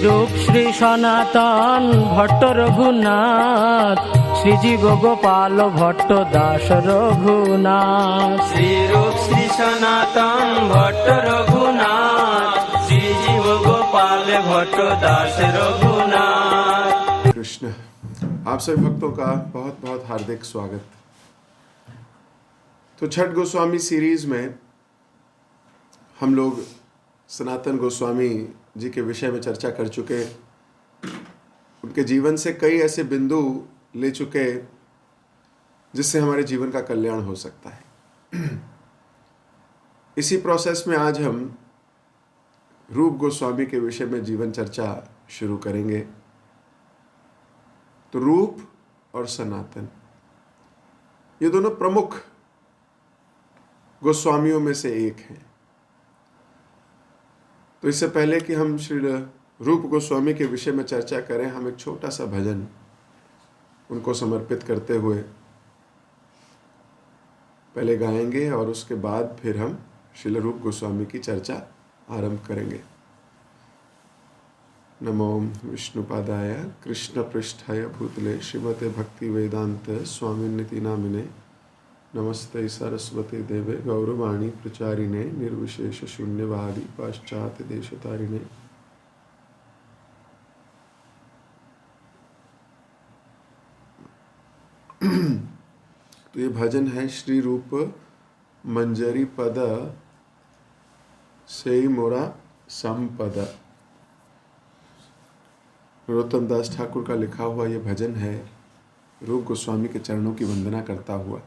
रूप श्री सनातन भट्ट रघुनाथ श्रीजीव गोपाल भट्ट दास रघुनाथ। श्री रूप श्री सनातन भट्ट रघुनाथ श्रीजीव गोपाल भट्ट दास रघुनाथ। कृष्ण, आप सभी भक्तों का बहुत बहुत हार्दिक स्वागत। तो छठ गोस्वामी सीरीज में हम लोग सनातन गोस्वामी जी के विषय में चर्चा कर चुके, उनके जीवन से कई ऐसे बिंदु ले चुके जिससे हमारे जीवन का कल्याण हो सकता है। इसी प्रोसेस में आज हम रूप गोस्वामी के विषय में जीवन चर्चा शुरू करेंगे। तो रूप और सनातन ये दोनों प्रमुख गोस्वामियों में से एक हैं। तो इससे पहले कि हम श्री रूप गोस्वामी के विषय में चर्चा करें, हम एक छोटा सा भजन उनको समर्पित करते हुए पहले गाएंगे और उसके बाद फिर हम श्री रूप गोस्वामी की चर्चा आरंभ करेंगे। नमो विष्णुपादाय कृष्ण पृष्ठाय भूतले श्रीमते भक्ति वेदांत स्वामिन्निति नामिने नमस्ते सरस्वती देवे गौरवाणी प्रचारिणे निर्विशेष शून्यवादी पाश्चात्य देशतारिणे। तो ये भजन है श्री रूप मंजरी पद से मोरा संपद। नरोत्तम दास ठाकुर का लिखा हुआ ये भजन है, रूप गोस्वामी के चरणों की वंदना करता हुआ।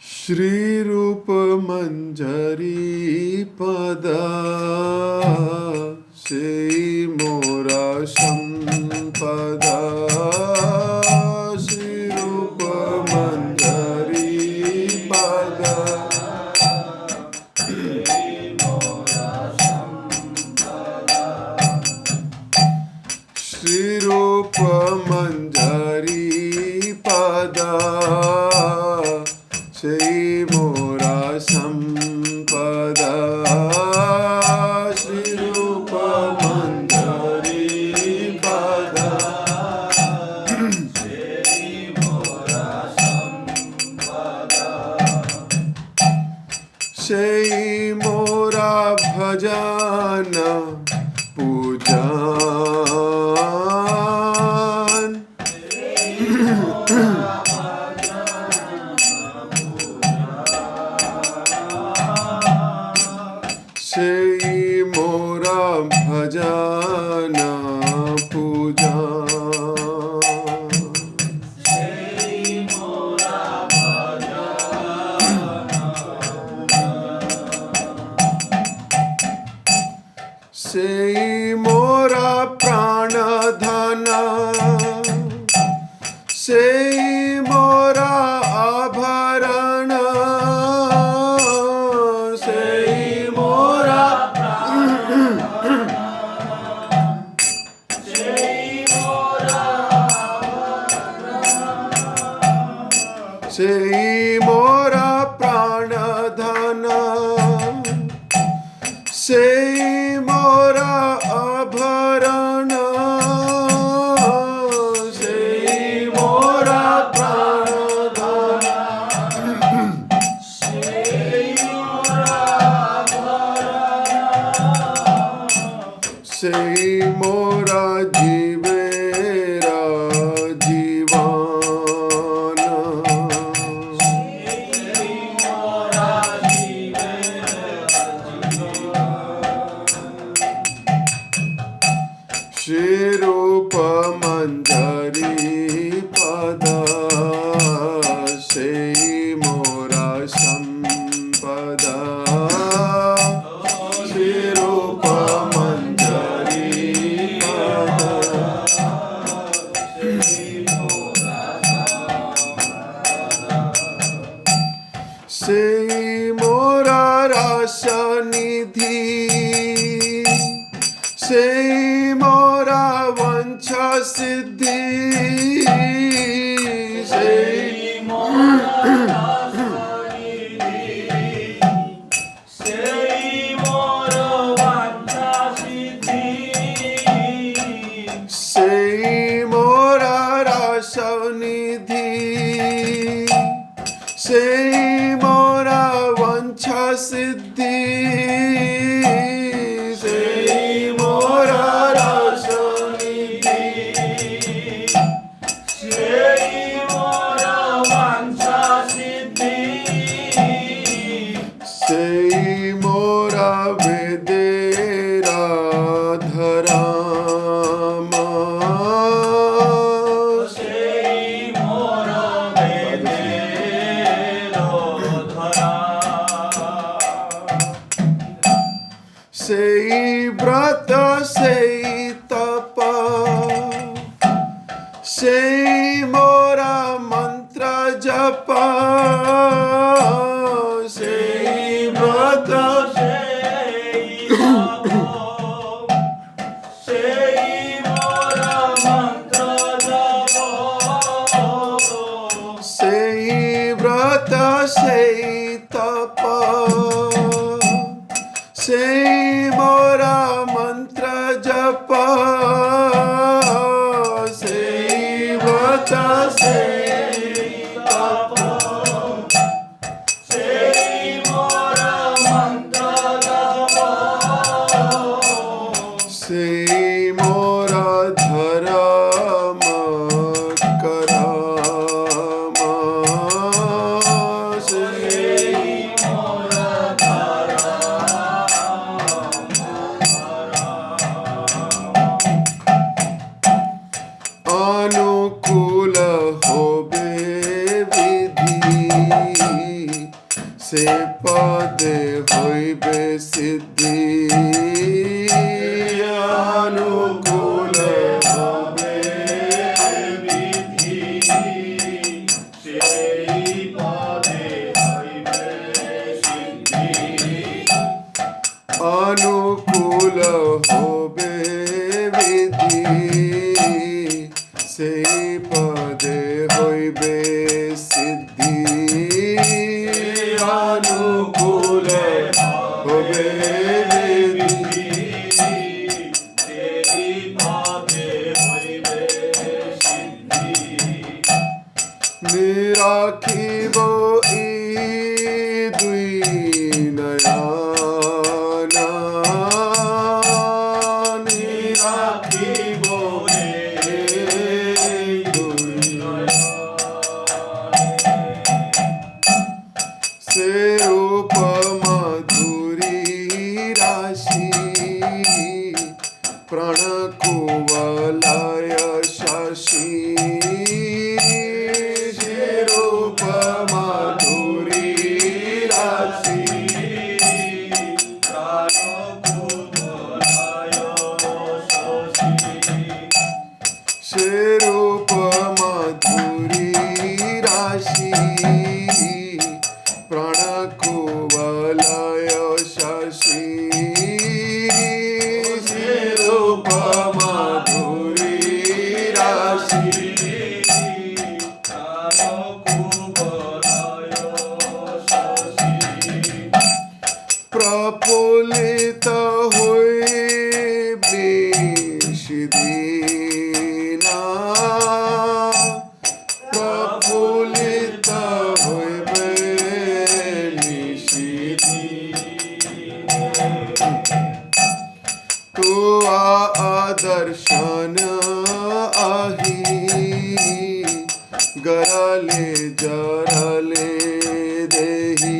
श्री रूप मंजरी पद से मोरा संपद। श्री रूप मंजरी पद श्री रूप मंजरी पद श्री मोरा संपद। श्री रूप मंजरी पद श्री मोरा संपद। श्री मोरा भजन पूजन श्री मोरा भजन पूजा। श्री मोरा श्री मोरा प्राण धन श्री मोरा आभरण श्री मोरा श्री मोरा प्राण धन श्री मोरा आभरण श्री मोरा प्राण धन श्री मोरा आभरण श्री मोरा जीवेरा जीवन श्री रूप मंजरी पद श्री मोरा संपद। श्री रूप मंजरी पद श्री मोरा रस निधि श्री मोरा वंश सिद्धि श्री मोरा बेदेरा धरामा sei brata sei tapa sei mora mantra japa sei brata sei brata sei tapa sei mora mantra japa sei brata sei tapa sei mora mantra japa sei mora dharma karama sei mora अनुकूल होबे विधि से पद होइबे सिद्धि अनुकूल होबे विधि से पद होइबे सिद्धि अनुकूल होबे विधि से पदे होइबे सिद्धि अनुकूल होबे विधि से पदे होइबे सिद्धि निराखिबो ई दुई नयना निराखिबो से रूप मधुरी राशि प्रण कुवलय शशि से रूप मधुरी राशि प्रण कुवलय शशि से रूप मधुरी राशि प्राण कुवलय शशि रूप मधुरी राशि प्राण कुवलय शशि प्रफुल्लित हुई वृषदीना प्रफुल्लित होइबे तू आदर्शन आही गरले जरले देही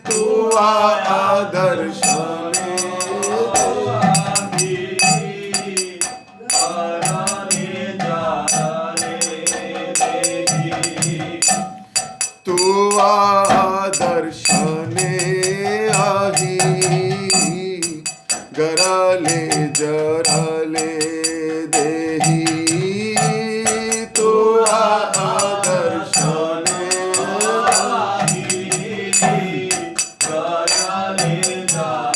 तू आदर्शन आही गरले जरले देही तू आदर्शने आही गरले जरले देही तू आदर्शने आही गरले जरले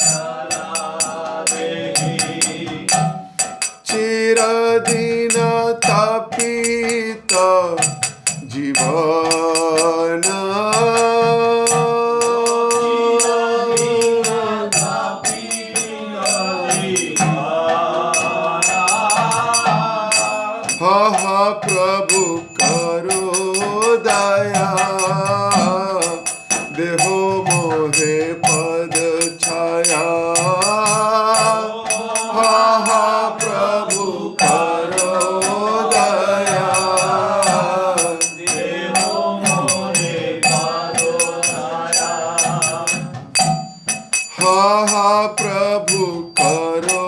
महाप्रभु करो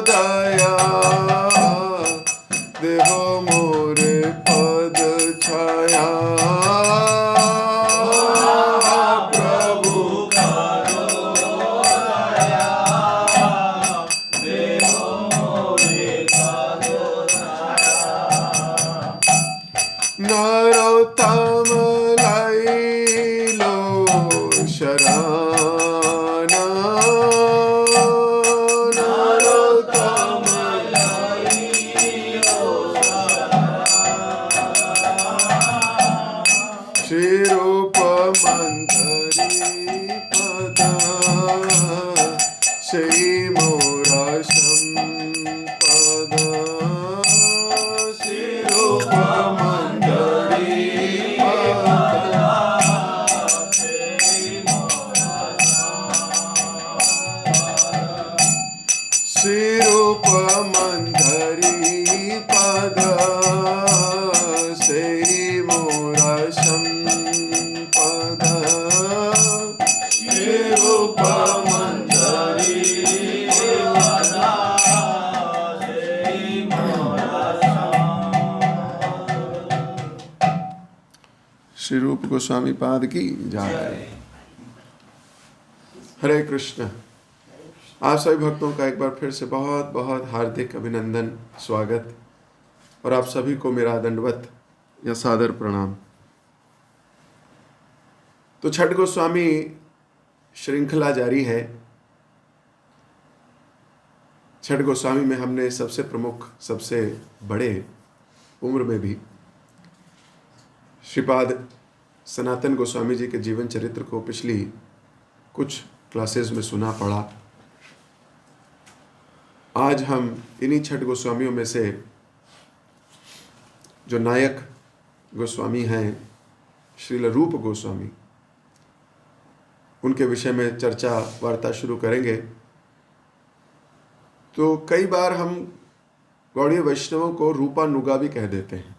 दया, देहो मोरे पद छाया। महाप्रभु नरोत्तम लैलो शरण, नरोत्तम श्री रूप मंथरी पद, श्री मोरा संपद, श्री रूप मंथरी पद, श्री रूप मंथरी पद, श्री मोरा संपद, श्री रूप मंथरी पद, श्री मोरा श्री रूप गोस्वामी पाद की जय। हरे कृष्ण। आप सभी भक्तों का एक बार फिर से बहुत बहुत हार्दिक अभिनंदन, स्वागत, और आप सभी को मेरा दंडवत या सादर प्रणाम। तो छठ गोस्वामी श्रृंखला जारी है। छठ गोस्वामी में हमने सबसे प्रमुख, सबसे बड़े उम्र में भी श्रीपाद सनातन गोस्वामी जी के जीवन चरित्र को पिछली कुछ क्लासेस में सुना पढ़ा। आज हम इन्हीं छठ गोस्वामियों में से जो नायक गोस्वामी हैं, श्रील रूप गोस्वामी, उनके विषय में चर्चा वार्ता शुरू करेंगे। तो कई बार हम गौड़ीय वैष्णवों को रूपानुगा भी कह देते हैं।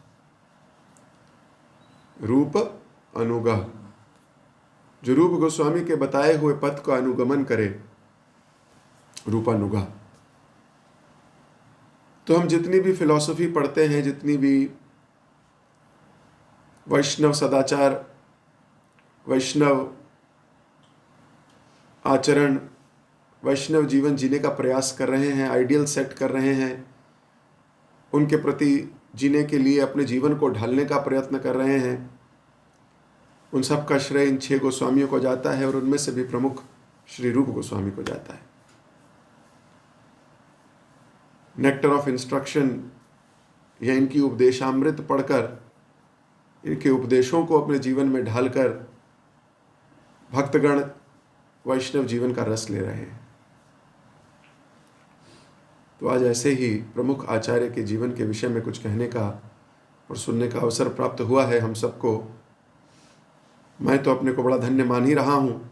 रूप अनुगा, जो रूप गोस्वामी के बताए हुए पथ को अनुगमन करे, रूपानुगा। तो हम जितनी भी फिलॉसफी पढ़ते हैं, जितनी भी वैष्णव सदाचार, वैष्णव आचरण, वैष्णव जीवन जीने का प्रयास कर रहे हैं, आइडियल सेट कर रहे हैं, उनके प्रति जीने के लिए अपने जीवन को ढालने का प्रयत्न कर रहे हैं, उन सब का श्रेय इन 6 गोस्वामियों को जाता है, और उनमें से भी प्रमुख श्री रूप गोस्वामी को जाता है। नेक्टर ऑफ इंस्ट्रक्शन या इनकी उपदेशामृत पढ़कर, इनके उपदेशों को अपने जीवन में ढालकर भक्तगण वैष्णव जीवन का रस ले रहे हैं। तो आज ऐसे ही प्रमुख आचार्य के जीवन के विषय में कुछ कहने का और सुनने का अवसर प्राप्त हुआ है हम सबको। मैं तो अपने को बड़ा धन्य मान ही रहा हूँ।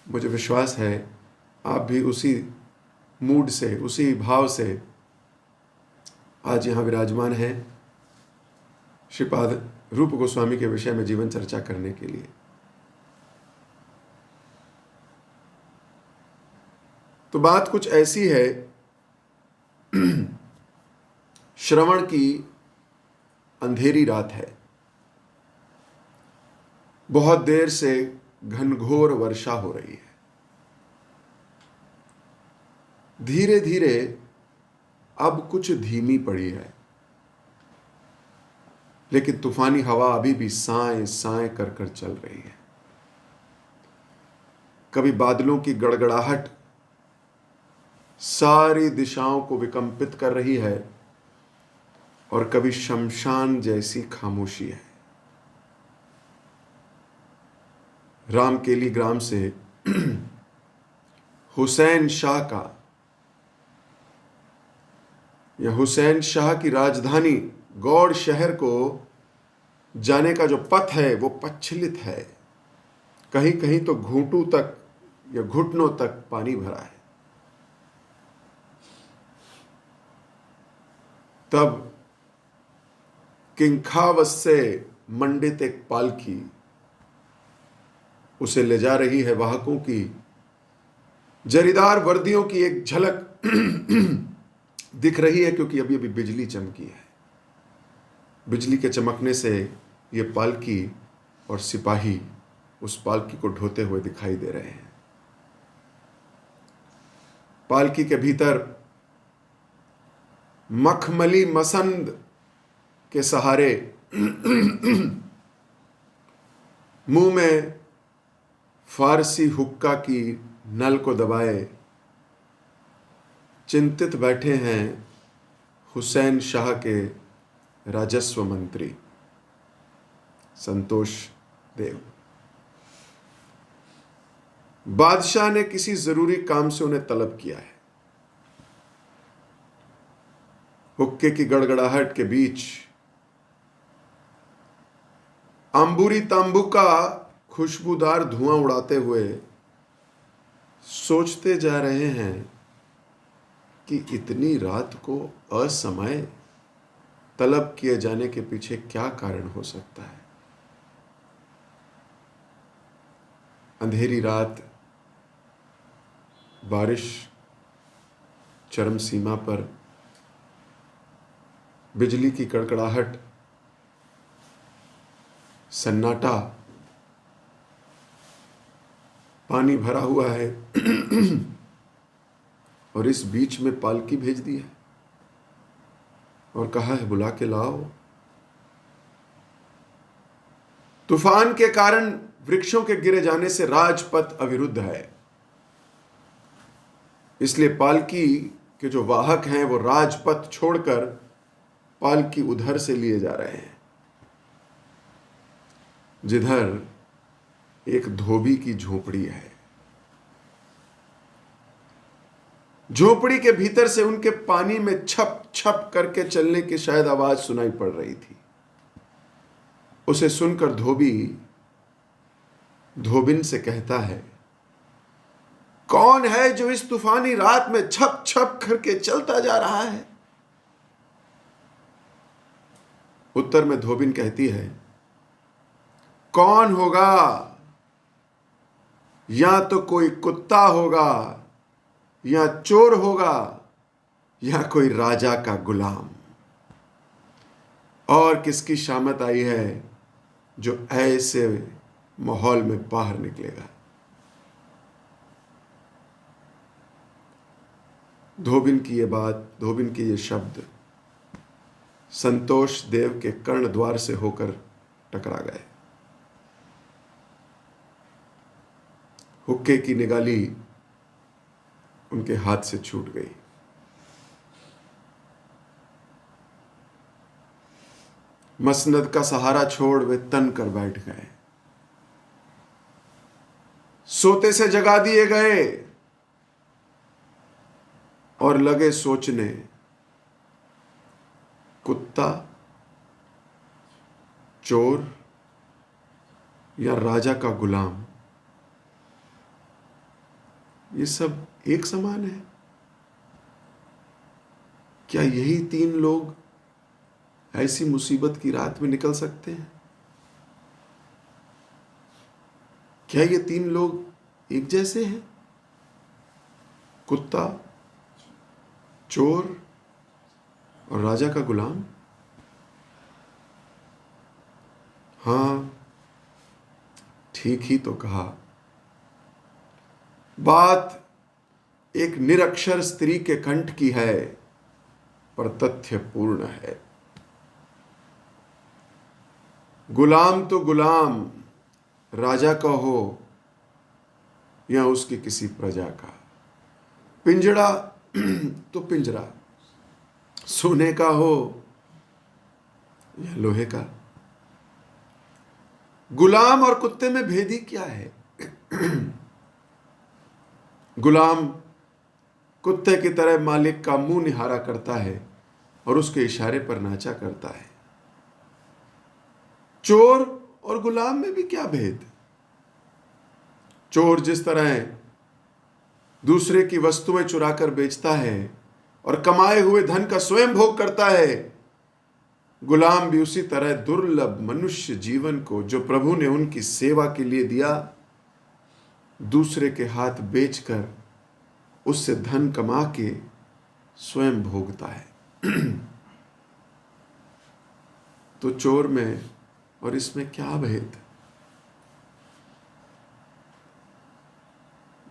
मुझे विश्वास है आप भी उसी मूड से, उसी भाव से आज यहाँ विराजमान हैं श्रीपाद रूप गोस्वामी के विषय में जीवन चर्चा करने के लिए। तो बात कुछ ऐसी है, श्रवण की अंधेरी रात है, बहुत देर से घनघोर वर्षा हो रही है। धीरे धीरे अब कुछ धीमी पड़ी है, लेकिन तूफानी हवा अभी भी साए साए कर कर चल रही है। कभी बादलों की गड़गड़ाहट सारी दिशाओं को विकंपित कर रही है, और कभी शमशान जैसी खामोशी है। रामकेली ग्राम से हुसैन शाह का, या हुसैन शाह की राजधानी गौड़ शहर को जाने का जो पथ है वो पच्छलित है। कहीं कहीं तो घूंटू तक या घुटनों तक पानी भरा है। तब किंखावत से मंडित एक पालकी उसे ले जा रही है वाहकों की जरीदार वर्दियों की एक झलक दिख रही है, क्योंकि अभी अभी बिजली चमकी है। बिजली के चमकने से ये पालकी और सिपाही उस पालकी को ढोते हुए दिखाई दे रहे हैं। पालकी के भीतर मखमली मसंद के सहारे मुंह में फारसी हुक्का की नल को दबाए चिंतित बैठे हैं हुसैन शाह के राजस्व मंत्री संतोष देव। बादशाह ने किसी जरूरी काम से उन्हें तलब किया है। हुक्के की गड़गड़ाहट के बीच अंबूरी तांबू का खुशबूदार धुआं उड़ाते हुए सोचते जा रहे हैं कि इतनी रात को असमय तलब किए जाने के पीछे क्या कारण हो सकता है। अंधेरी रात, बारिश चरम सीमा पर, बिजली की कड़कड़ाहट, सन्नाटा, पानी भरा हुआ है और इस बीच में पालकी भेज दी है और कहा है बुला के लाओ। तूफान के कारण वृक्षों के गिरे जाने से राजपथ अविरुद्ध है, इसलिए पालकी के जो वाहक हैं वो राजपथ छोड़कर पालकी उधर से लिए जा रहे हैं जिधर एक धोबी की झोपड़ी है। झोपड़ी के भीतर से उनके पानी में छप छप करके चलने की शायद आवाज सुनाई पड़ रही थी। उसे सुनकर धोबी धोबिन से कहता है, कौन है जो इस तूफानी रात में छप छप करके चलता जा रहा है? उत्तर में धोबिन कहती है, कौन होगा? या तो कोई कुत्ता होगा, या चोर होगा, या कोई राजा का गुलाम। और किसकी शामत आई है जो ऐसे माहौल में बाहर निकलेगा? धोबिन की ये बात, धोबिन के ये शब्द संतोष देव के कर्ण द्वार से होकर टकरा गए। हुक्के की निगाली उनके हाथ से छूट गई। मसनद का सहारा छोड़ वे तन कर बैठ गए। सोते से जगा दिए गए और लगे सोचने, कुत्ता, चोर या राजा का गुलाम, ये सब एक समान है। क्या यही तीन लोग ऐसी मुसीबत की रात में निकल सकते हैं? क्या ये तीन लोग एक जैसे हैं? कुत्ता, चोर और राजा का गुलाम? हाँ, ठीक ही तो कहा। बात एक निरक्षर स्त्री के कंठ की है, पर तथ्य पूर्ण है। गुलाम तो गुलाम राजा का हो या उसकी किसी प्रजा का, पिंजड़ा तो पिंजरा सोने का हो या लोहे का। गुलाम और कुत्ते में भेद ही क्या है? गुलाम कुत्ते की तरह मालिक का मुंह निहारा करता है और उसके इशारे पर नाचा करता है। चोर और गुलाम में भी क्या भेद? चोर जिस तरह दूसरे की वस्तुएं चुराकर बेचता है और कमाए हुए धन का स्वयं भोग करता है, गुलाम भी उसी तरह दुर्लभ मनुष्य जीवन को जो प्रभु ने उनकी सेवा के लिए दिया, दूसरे के हाथ बेचकर उससे धन कमा के स्वयं भोगता है। तो चोर में और इसमें क्या भेद?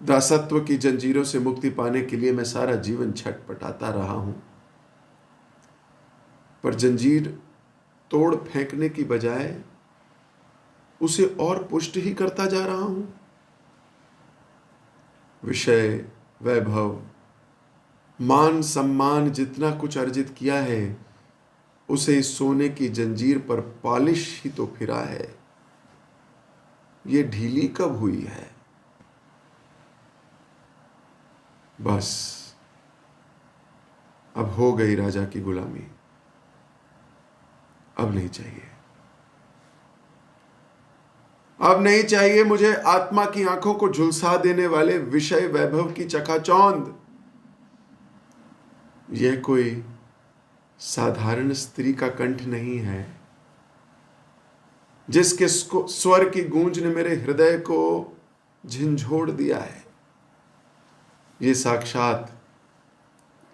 दासत्व की जंजीरों से मुक्ति पाने के लिए मैं सारा जीवन छटपटाता रहा हूं, पर जंजीर तोड़ फेंकने की बजाय उसे और पुष्ट ही करता जा रहा हूं। विषय, वैभव, मान सम्मान जितना कुछ अर्जित किया है उसे इस सोने की जंजीर पर पॉलिश ही तो फिरा है। ये ढीली कब हुई है? बस अब हो गई राजा की गुलामी, अब नहीं चाहिए, अब नहीं चाहिए मुझे आत्मा की आंखों को झुलसा देने वाले विषय वैभव की चकाचौंध। यह कोई साधारण स्त्री का कंठ नहीं है जिसके स्वर की गूंज ने मेरे हृदय को झिंझोड़ दिया है। ये साक्षात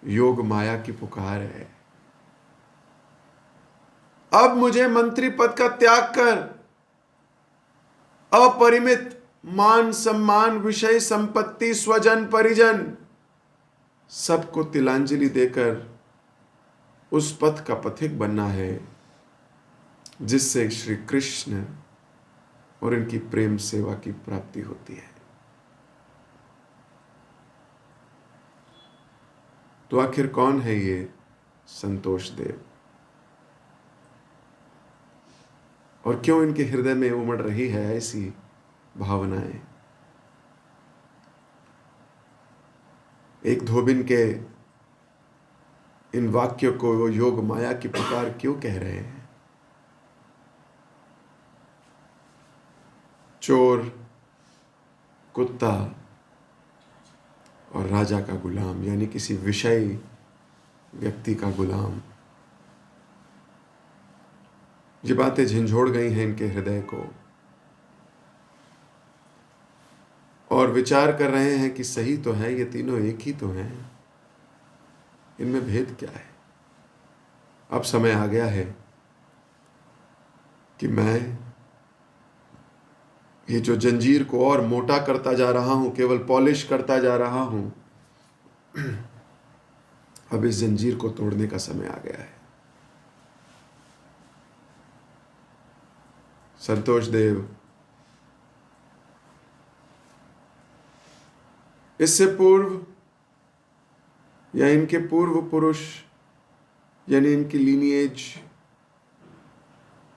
योग माया की पुकार है। अब मुझे मंत्री पद का त्याग कर अपरिमित मान सम्मान, विषय संपत्ति, स्वजन परिजन सबको तिलांजलि देकर उस पथ का पथिक बनना है जिससे श्री कृष्ण और इनकी प्रेम सेवा की प्राप्ति होती है। तो आखिर कौन है ये संतोष देव और क्यों इनके हृदय में उमड़ रही है ऐसी भावनाएं? एक धोबिन के इन वाक्यों को वो योग माया की पुकार क्यों कह रहे हैं? चोर, कुत्ता और राजा का गुलाम, यानी किसी विषय व्यक्ति का गुलाम, ये बातें झंझोड़ गई हैं इनके हृदय को और विचार कर रहे हैं कि सही तो है, ये तीनों एक ही तो हैं, इनमें भेद क्या है? अब समय आ गया है कि मैं ये जो जंजीर को और मोटा करता जा रहा हूं, केवल पॉलिश करता जा रहा हूं, अब इस जंजीर को तोड़ने का समय आ गया है। संतोष देव इससे पूर्व या इनके पूर्व पुरुष यानी इनकी लीनिएज,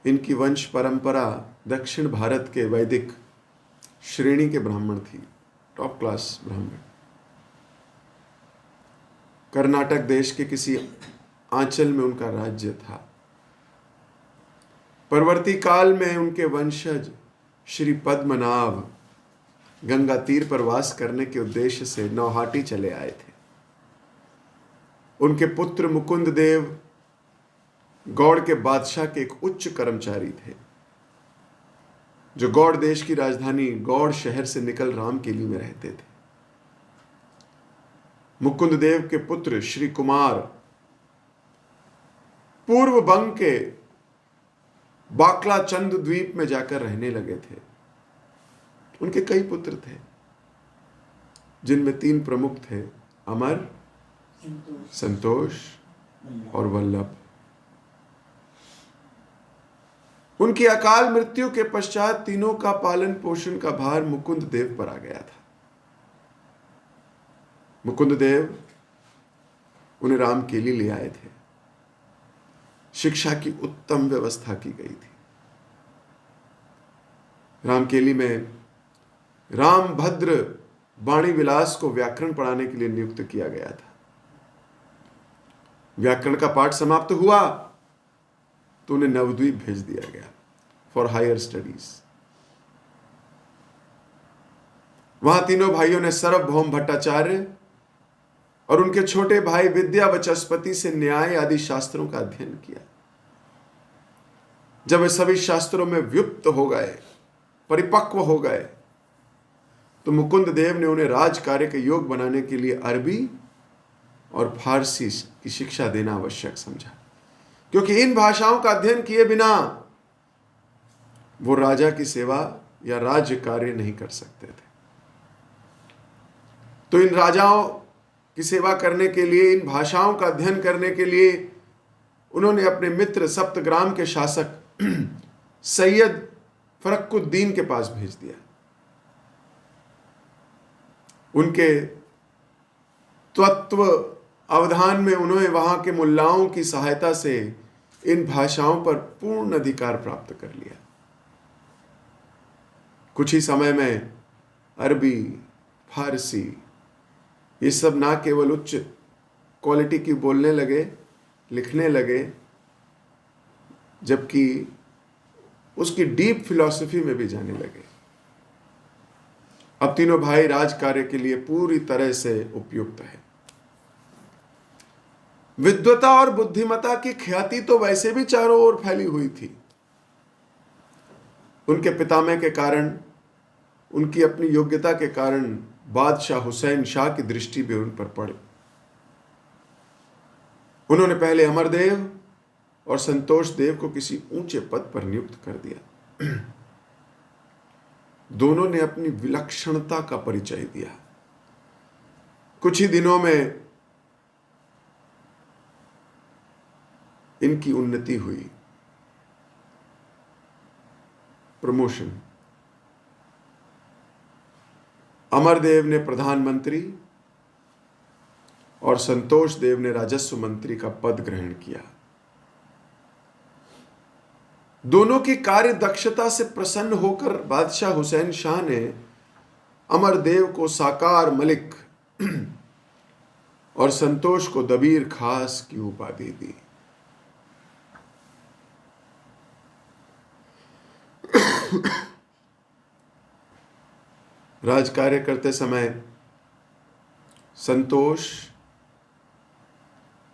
इनकी वंश परंपरा दक्षिण भारत के वैदिक श्रेणी के ब्राह्मण थी, टॉप क्लास ब्राह्मण। कर्नाटक देश के किसी आंचल में उनका राज्य था। परवर्ती काल में उनके वंशज श्री पद्मनाभ गंगा तीर पर वास करने के उद्देश्य से नौहाटी चले आए थे। उनके पुत्र मुकुंद देव गौड़ के बादशाह के एक उच्च कर्मचारी थे जो गौड़ देश की राजधानी गौड़ शहर से निकल रामकेली में रहते थे। मुकुंद देव के पुत्र श्री कुमार पूर्व बंग के बाकला चंद द्वीप में जाकर रहने लगे थे। उनके कई पुत्र थे जिनमें 3 प्रमुख थे, अमर, संतोष और वल्लभ। उनकी अकाल मृत्यु के पश्चात तीनों का पालन पोषण का भार मुकुंद देव पर आ गया था। मुकुंद देव उन्हें रामकेली ले आए थे। शिक्षा की उत्तम व्यवस्था की गई थी। रामकेली में रामभद्र वाणी विलास को व्याकरण पढ़ाने के लिए नियुक्त किया गया था। व्याकरण का पाठ समाप्त हुआ तो उन्हें नवद्वीप भेज दिया गया फॉर हायर स्टडीज। वहां तीनों भाइयों ने सार्वभौम भट्टाचार्य और उनके छोटे भाई विद्या वचस्पति से न्याय आदि शास्त्रों का अध्ययन किया। जब वे सभी शास्त्रों में व्युक्त हो गए, परिपक्व हो गए, तो मुकुंद देव ने उन्हें राज कार्य के योग बनाने के लिए अरबी और फारसी की शिक्षा देना आवश्यक समझा, क्योंकि इन भाषाओं का अध्ययन किए बिना वो राजा की सेवा या राज्य कार्य नहीं कर सकते थे। तो इन राजाओं की सेवा करने के लिए, इन भाषाओं का अध्ययन करने के लिए उन्होंने अपने मित्र सप्तग्राम के शासक सैयद फरक्कुद्दीन के पास भेज दिया। उनके तत्व अवधान में उन्होंने वहां के मुल्लाओं की सहायता से इन भाषाओं पर पूर्ण अधिकार प्राप्त कर लिया। कुछ ही समय में अरबी, फारसी ये सब ना केवल उच्च क्वालिटी की बोलने लगे, लिखने लगे, जबकि उसकी डीप फिलॉसफी में भी जाने लगे। अब तीनों भाई राज कार्य के लिए पूरी तरह से उपयुक्त है। विद्वता और बुद्धिमता की ख्याति तो वैसे भी चारों ओर फैली हुई थी। उनके पितामह के कारण, उनकी अपनी योग्यता के कारण बादशाह हुसैन शाह की दृष्टि भी उन पर पड़ी। उन्होंने पहले अमरदेव और संतोष देव को किसी ऊंचे पद पर नियुक्त कर दिया। दोनों ने अपनी विलक्षणता का परिचय दिया। कुछ ही दिनों में इनकी उन्नति हुई, प्रमोशन। अमरदेव ने प्रधानमंत्री और संतोष देव ने राजस्व मंत्री का पद ग्रहण किया। दोनों की कार्य दक्षता से प्रसन्न होकर बादशाह हुसैन शाह ने अमरदेव को साकार मलिक और संतोष को दबीर खास की उपाधि दी। राजकार्य करते समय संतोष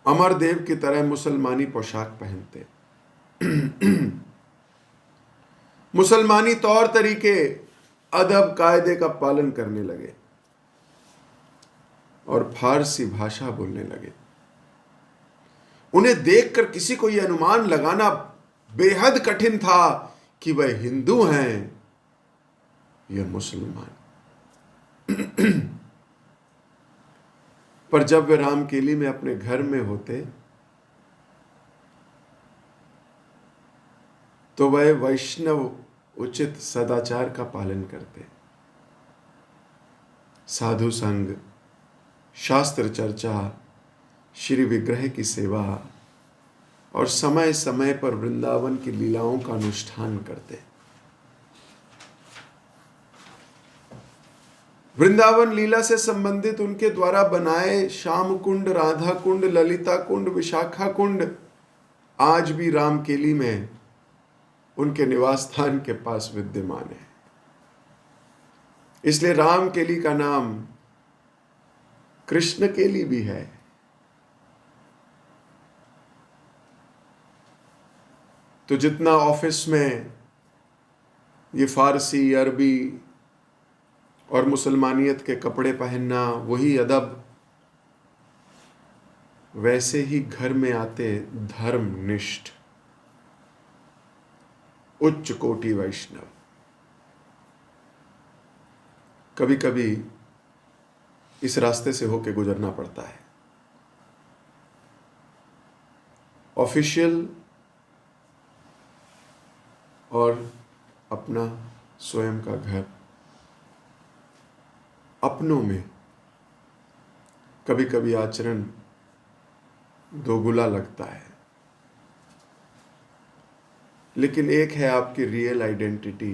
अमरदेव की तरह मुसलमानी पोशाक पहनते, मुसलमानी तौर तरीके, अदब कायदे का पालन करने लगे और फारसी भाषा बोलने लगे। उन्हें देखकर किसी को यह अनुमान लगाना बेहद कठिन था कि वह हिंदू हैं या मुसलमान। पर जब वे रामकेली में अपने घर में होते तो वह वैष्णव उचित सदाचार का पालन करते। साधु संग, शास्त्र चर्चा, श्री विग्रह की सेवा और समय समय पर वृंदावन की लीलाओं का अनुष्ठान करते। वृंदावन लीला से संबंधित उनके द्वारा बनाए श्याम कुंड, राधा कुंड, ललिता कुंड, विशाखा कुंड आज भी रामकेली में उनके निवास स्थान के पास विद्यमान है। इसलिए रामकेली का नाम कृष्ण केली भी है। तो जितना ऑफिस में ये फारसी, अरबी और मुसलमानियत के कपड़े पहनना वही अदब, वैसे ही घर में आते धर्मनिष्ठ उच्च कोटि वैष्णव। कभी कभी इस रास्ते से होकर गुजरना पड़ता है। ऑफिशियल और अपना स्वयं का घर, अपनों में कभी कभी आचरण दोगुला लगता है, लेकिन एक है आपकी रियल आइडेंटिटी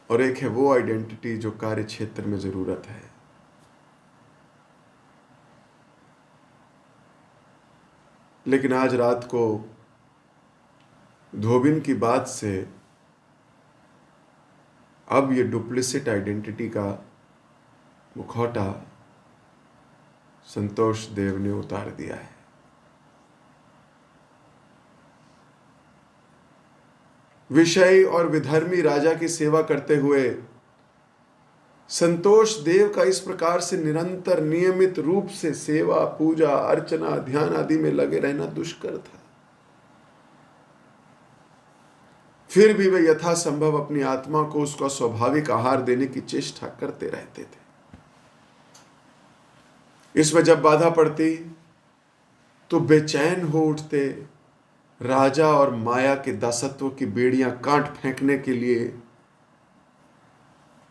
और एक है वो आइडेंटिटी जो कार्य क्षेत्र में जरूरत है। लेकिन आज रात को धोबिन की बात से अब ये डुप्लिसिट आइडेंटिटी का मुखौटा संतोष देव ने उतार दिया है। विषय और विधर्मी राजा की सेवा करते हुए संतोष देव का इस प्रकार से निरंतर नियमित रूप से सेवा, पूजा, अर्चना, ध्यान आदि में लगे रहना दुष्कर था। फिर भी वे यथासंभव अपनी आत्मा को उसका स्वाभाविक आहार देने की चेष्टा करते रहते थे। इसमें जब बाधा पड़ती तो बेचैन हो उठते, राजा और माया के दासत्व की बेड़ियां काट फेंकने के लिए।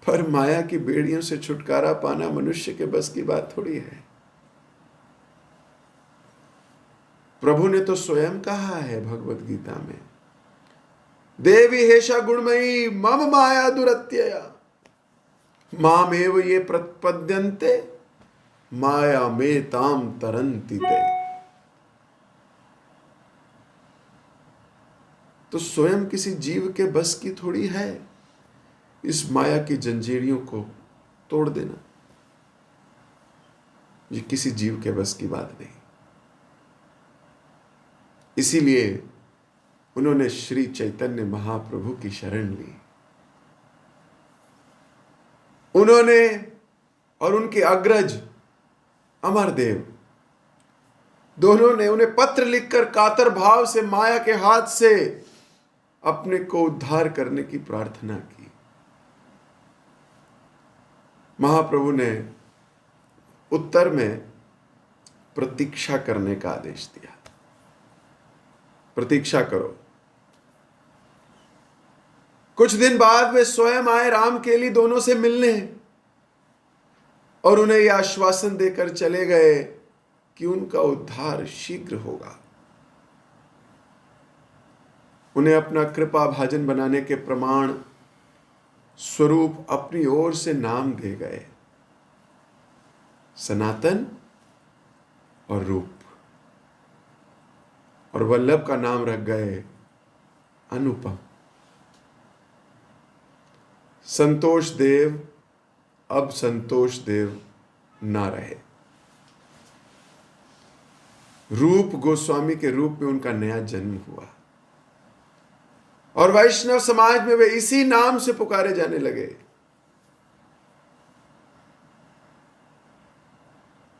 पर माया की बेड़ियों से छुटकारा पाना मनुष्य के बस की बात थोड़ी है। प्रभु ने तो स्वयं कहा है भगवत गीता में, देवी हेषा गुणमयी मम माया दुरत्यया मामेव ये प्रपद्यन्ते माया में ताम तरन्ति ते। तो स्वयं किसी जीव के बस की थोड़ी है इस माया की जंजीरियों को तोड़ देना। ये किसी जीव के बस की बात नहीं। इसीलिए उन्होंने श्री चैतन्य महाप्रभु की शरण ली। उन्होंने और उनके अग्रज अमरदेव दोनों ने उन्हें पत्र लिखकर कातर भाव से माया के हाथ से अपने को उद्धार करने की प्रार्थना की। महाप्रभु ने उत्तर में प्रतीक्षा करने का आदेश दिया। प्रतीक्षा करो। कुछ दिन बाद वे स्वयं आए राम केली दोनों से मिलने और उन्हें यह आश्वासन देकर चले गए कि उनका उद्धार शीघ्र होगा। उन्हें अपना कृपा भाजन बनाने के प्रमाण स्वरूप अपनी ओर से नाम दे गए, सनातन और रूप, और वल्लभ का नाम रख गए अनुपम। संतोष देव अब संतोष देव ना रहे। रूप गोस्वामी के रूप में उनका नया जन्म हुआ और वैष्णव समाज में वे इसी नाम से पुकारे जाने लगे।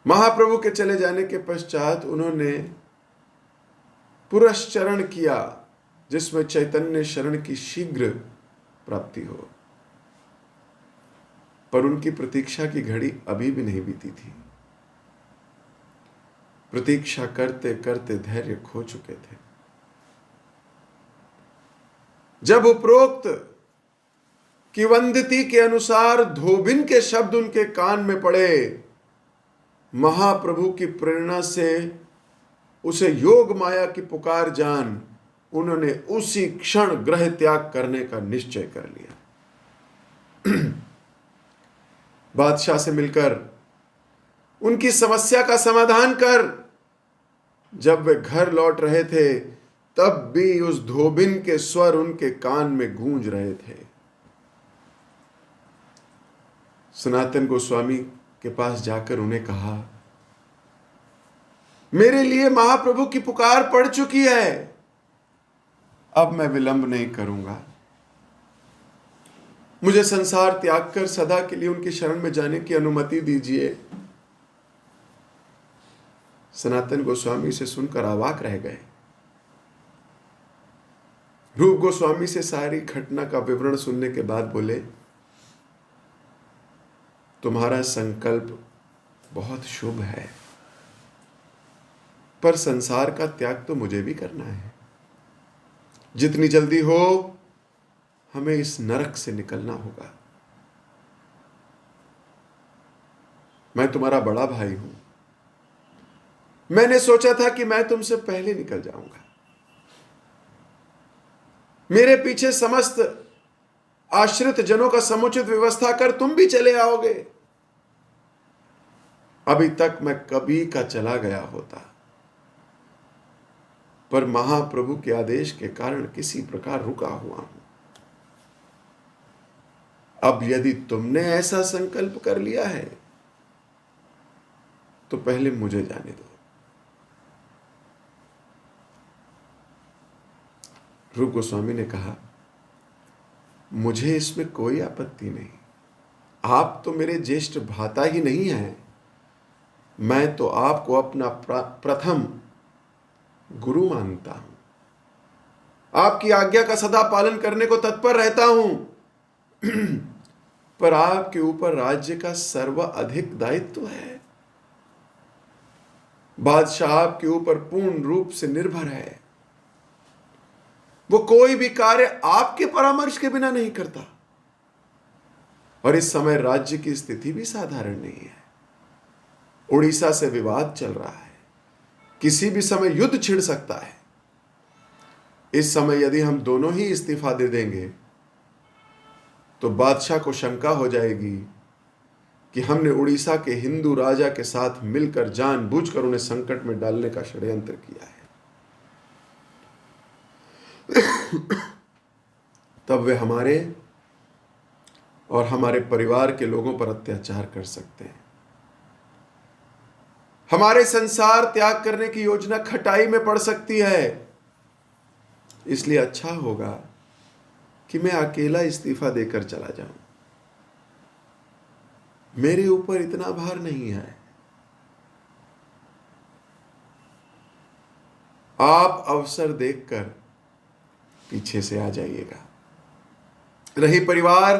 महाप्रभु के चले जाने के पश्चात उन्होंने पुरस्चरण किया जिसमें चैतन्य शरण की शीघ्र प्राप्ति हो, पर उनकी प्रतीक्षा की घड़ी अभी भी नहीं बीती थी। प्रतीक्षा करते करते धैर्य खो चुके थे। जब उपरोक्त किवंदिती के अनुसार धोबिन के शब्द उनके कान में पड़े, महाप्रभु की प्रेरणा से उसे योग माया की पुकार जान उन्होंने उसी क्षण ग्रह त्याग करने का निश्चय कर लिया। बादशाह से मिलकर उनकी समस्या का समाधान कर जब वे घर लौट रहे थे तब भी उस धोबिन के स्वर उनके कान में गूंज रहे थे। सनातन गोस्वामी के पास जाकर उन्हें कहा, मेरे लिए महाप्रभु की पुकार पड़ चुकी है, अब मैं विलंब नहीं करूंगा। मुझे संसार त्याग कर सदा के लिए उनकी शरण में जाने की अनुमति दीजिए। सनातन गोस्वामी से सुनकर अवाक रह गए। रूप गोस्वामी से सारी घटना का विवरण सुनने के बाद बोले, तुम्हारा संकल्प बहुत शुभ है, पर संसार का त्याग तो मुझे भी करना है। जितनी जल्दी हो हमें इस नरक से निकलना होगा। मैं तुम्हारा बड़ा भाई हूं। मैंने सोचा था कि मैं तुमसे पहले निकल जाऊंगा। मेरे पीछे समस्त आश्रित जनों का समुचित व्यवस्था कर तुम भी चले आओगे। अभी तक मैं कभी का चला गया होता, पर महाप्रभु के आदेश के कारण किसी प्रकार रुका हुआ हूं। अब यदि तुमने ऐसा संकल्प कर लिया है तो पहले मुझे जाने दो। रूप गोस्वामी ने कहा, मुझे इसमें कोई आपत्ति नहीं, आप तो मेरे ज्येष्ठ भ्राता ही नहीं हैं, मैं तो आपको अपना प्रथम गुरु मानता हूं, आपकी आज्ञा का सदा पालन करने को तत्पर रहता हूं, पर आपके ऊपर राज्य का सर्वाधिक दायित्व है। बादशाह आपके ऊपर पूर्ण रूप से निर्भर है, वो कोई भी कार्य आपके परामर्श के बिना नहीं करता। और इस समय राज्य की स्थिति भी साधारण नहीं है। उड़ीसा से विवाद चल रहा है, किसी भी समय युद्ध छिड़ सकता है। इस समय यदि हम दोनों ही इस्तीफा दे देंगे तो बादशाह को शंका हो जाएगी कि हमने उड़ीसा के हिंदू राजा के साथ मिलकर जानबूझकर उन्हें संकट में डालने का षड्यंत्र किया है। तब वे हमारे और हमारे परिवार के लोगों पर अत्याचार कर सकते हैं। हमारे संसार त्याग करने की योजना खटाई में पड़ सकती है। इसलिए अच्छा होगा कि मैं अकेला इस्तीफा देकर चला जाऊं। मेरे ऊपर इतना भार नहीं है। आप अवसर देखकर पीछे से आ जाइएगा। रही परिवार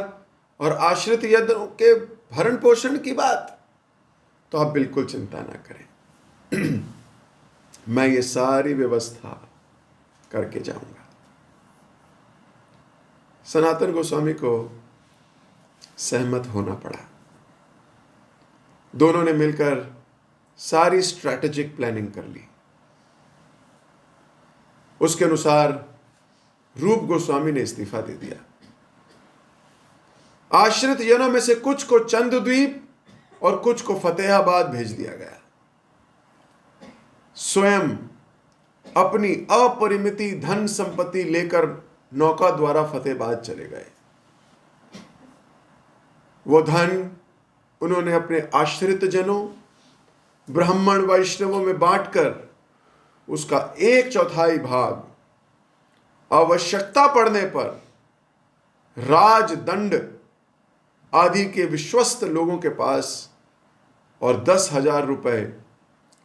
और आश्रित यज्ञों के भरण पोषण की बात, तो आप बिल्कुल चिंता ना करें। मैं ये सारी व्यवस्था करके जाऊंगा। सनातन गोस्वामी को सहमत होना पड़ा। दोनों ने मिलकर सारी स्ट्रैटेजिक प्लानिंग कर ली। उसके अनुसार रूप गोस्वामी ने इस्तीफा दे दिया। आश्रित जनों में से कुछ को चंद्रद्वीप और कुछ को फतेहाबाद भेज दिया गया। स्वयं अपनी अपरिमित धन संपत्ति लेकर नौका द्वारा फतेहाबाद चले गए। वो धन उन्होंने अपने आश्रित जनों, ब्राह्मण वैष्णवों में बांटकर उसका 1/4 भाग आवश्यकता पड़ने पर राजदंड आदि के विश्वस्त लोगों के पास और 10,000 रुपए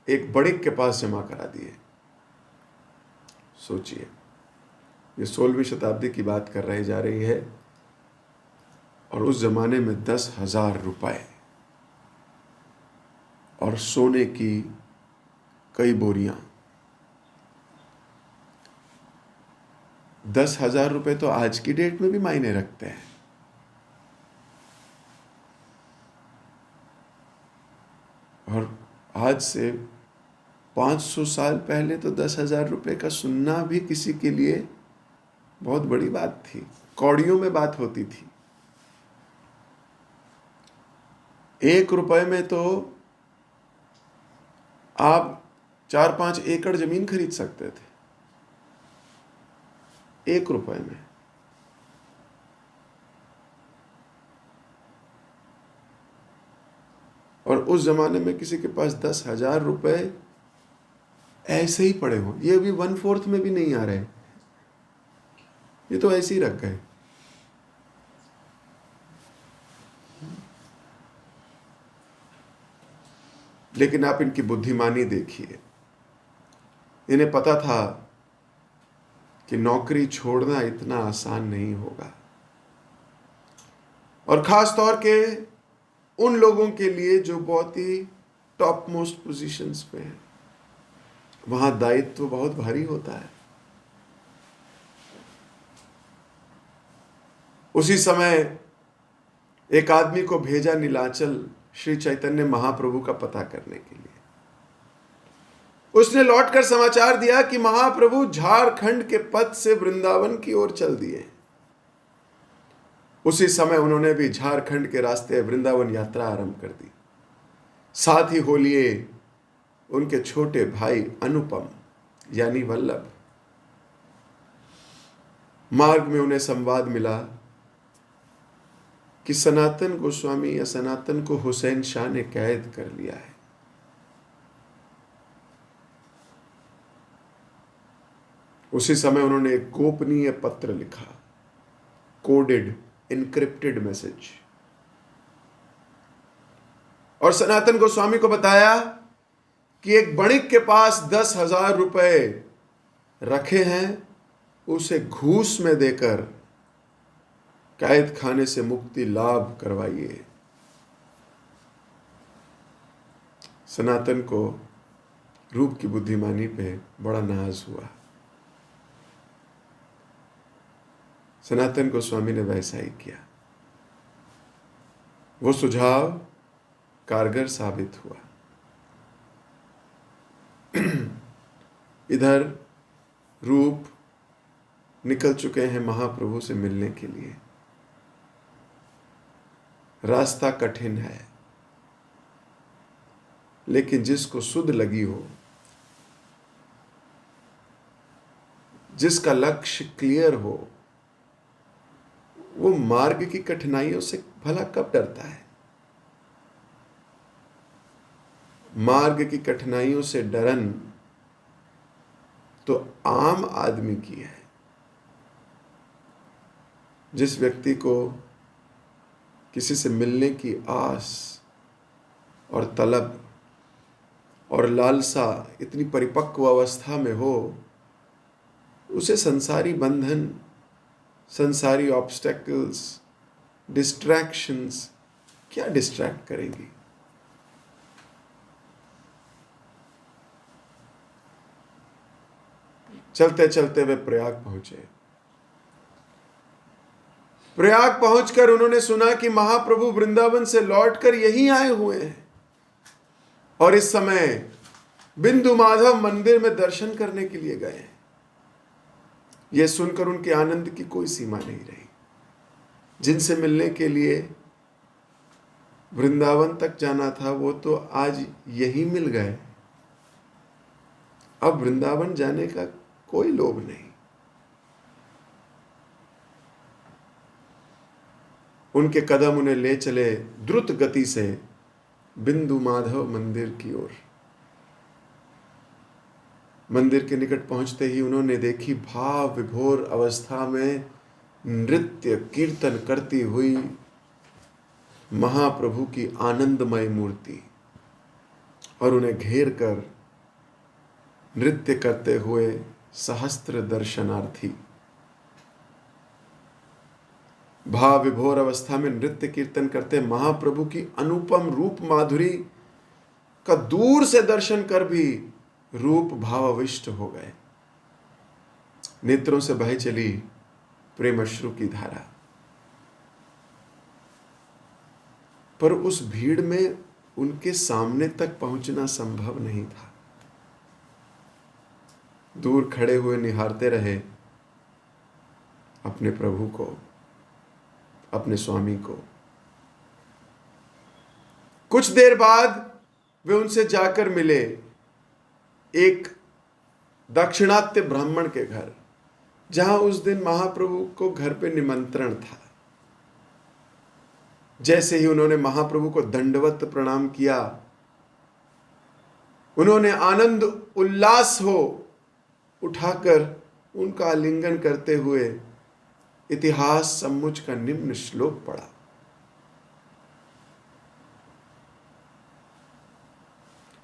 एक बड़िक के पास जमा करा दिए। सोचिए, ये 16वीं शताब्दी की बात कर रही जा रही है और उस जमाने में 10,000 रुपए और सोने की कई बोरियां। 10,000 रुपए तो आज की डेट में भी मायने रखते हैं। और आज से 500 साल पहले तो 10,000 रुपए का सुनना भी किसी के लिए बहुत बड़ी बात थी। कौड़ियों में बात होती थी। 1 रुपए में तो आप 4-5 एकड़ जमीन खरीद सकते थे। 1 रुपए में। और उस जमाने में किसी के पास 10,000 रुपए ऐसे ही पड़े हों, ये भी 1/4 में भी नहीं आ रहे, ये तो ऐसे ही रख गए। लेकिन आप इनकी बुद्धिमानी देखिए। इन्हें पता था कि नौकरी छोड़ना इतना आसान नहीं होगा, और खास तौर के उन लोगों के लिए जो बहुत ही टॉप मोस्ट पोजीशंस पे हैं। वहां दायित्व बहुत भारी होता है। उसी समय एक आदमी को भेजा नीलाचल श्री चैतन्य महाप्रभु का पता करने के लिए। उसने लौटकर समाचार दिया कि महाप्रभु झारखंड के पथ से वृंदावन की ओर चल दिए। उसी समय उन्होंने भी झारखंड के रास्ते वृंदावन यात्रा आरंभ कर दी। साथ ही हो लिए उनके छोटे भाई अनुपम यानी वल्लभ। मार्ग में उन्हें संवाद मिला कि सनातन गोस्वामी या सनातन को हुसैन शाह ने कैद कर लिया है। उसी समय उन्होंने एक गोपनीय पत्र लिखा, कोडेड इनक्रिप्टेड मैसेज, और सनातन गोस्वामी को बताया कि एक बणिक के पास 10,000 रुपए रखे हैं, उसे घूस में देकर कैद खाने से मुक्ति लाभ करवाइए। सनातन को रूप की बुद्धिमानी पे बड़ा नाज हुआ। सनातन गोस्वामी ने वैसा ही किया। वो सुझाव कारगर साबित हुआ। इधर रूप निकल चुके हैं महाप्रभु से मिलने के लिए। रास्ता कठिन है, लेकिन जिसको सुध लगी हो, जिसका लक्ष्य क्लियर हो, वो मार्ग की कठिनाइयों से भला कब डरता है। मार्ग की कठिनाइयों से डरन तो आम आदमी की है। जिस व्यक्ति को किसी से मिलने की आस और तलब और लालसा इतनी परिपक्व अवस्था में हो, उसे संसारी बंधन, संसारी ऑब्स्टेकल्स, डिस्ट्रैक्शंस क्या डिस्ट्रैक्ट करेंगी। चलते चलते वे प्रयाग पहुंचे। प्रयाग पहुंचकर उन्होंने सुना कि महाप्रभु वृंदावन से लौटकर यहीं आए हुए हैं और इस समय बिंदु माधव मंदिर में दर्शन करने के लिए गए हैं। यह सुनकर उनके आनंद की कोई सीमा नहीं रही। जिनसे मिलने के लिए वृंदावन तक जाना था, वो तो आज यहीं मिल गए। अब वृंदावन जाने का कोई लोभ नहीं। उनके कदम उन्हें ले चले द्रुत गति से बिंदु माधव मंदिर की ओर। मंदिर के निकट पहुंचते ही उन्होंने देखी भाव विभोर अवस्था में नृत्य कीर्तन करती हुई महाप्रभु की आनंदमय मूर्ति और उन्हें घेर कर नृत्य करते हुए सहस्त्र दर्शनार्थी। भाव विभोर अवस्था में नृत्य कीर्तन करते महाप्रभु की अनुपम रूप माधुरी का दूर से दर्शन कर भी रूप भावाविष्ट हो गए। नेत्रों से बह चली प्रेम अश्रु की धारा। पर उस भीड़ में उनके सामने तक पहुंचना संभव नहीं था। दूर खड़े हुए निहारते रहे अपने प्रभु को, अपने स्वामी को। कुछ देर बाद वे उनसे जाकर मिले एक दाक्षिणात्य ब्राह्मण के घर, जहां उस दिन महाप्रभु को घर पे निमंत्रण था। जैसे ही उन्होंने महाप्रभु को दंडवत प्रणाम किया, उन्होंने आनंद उल्लास हो उठाकर उनका आलिंगन करते हुए इतिहास सम्मुच का निम्न श्लोक पढ़ा।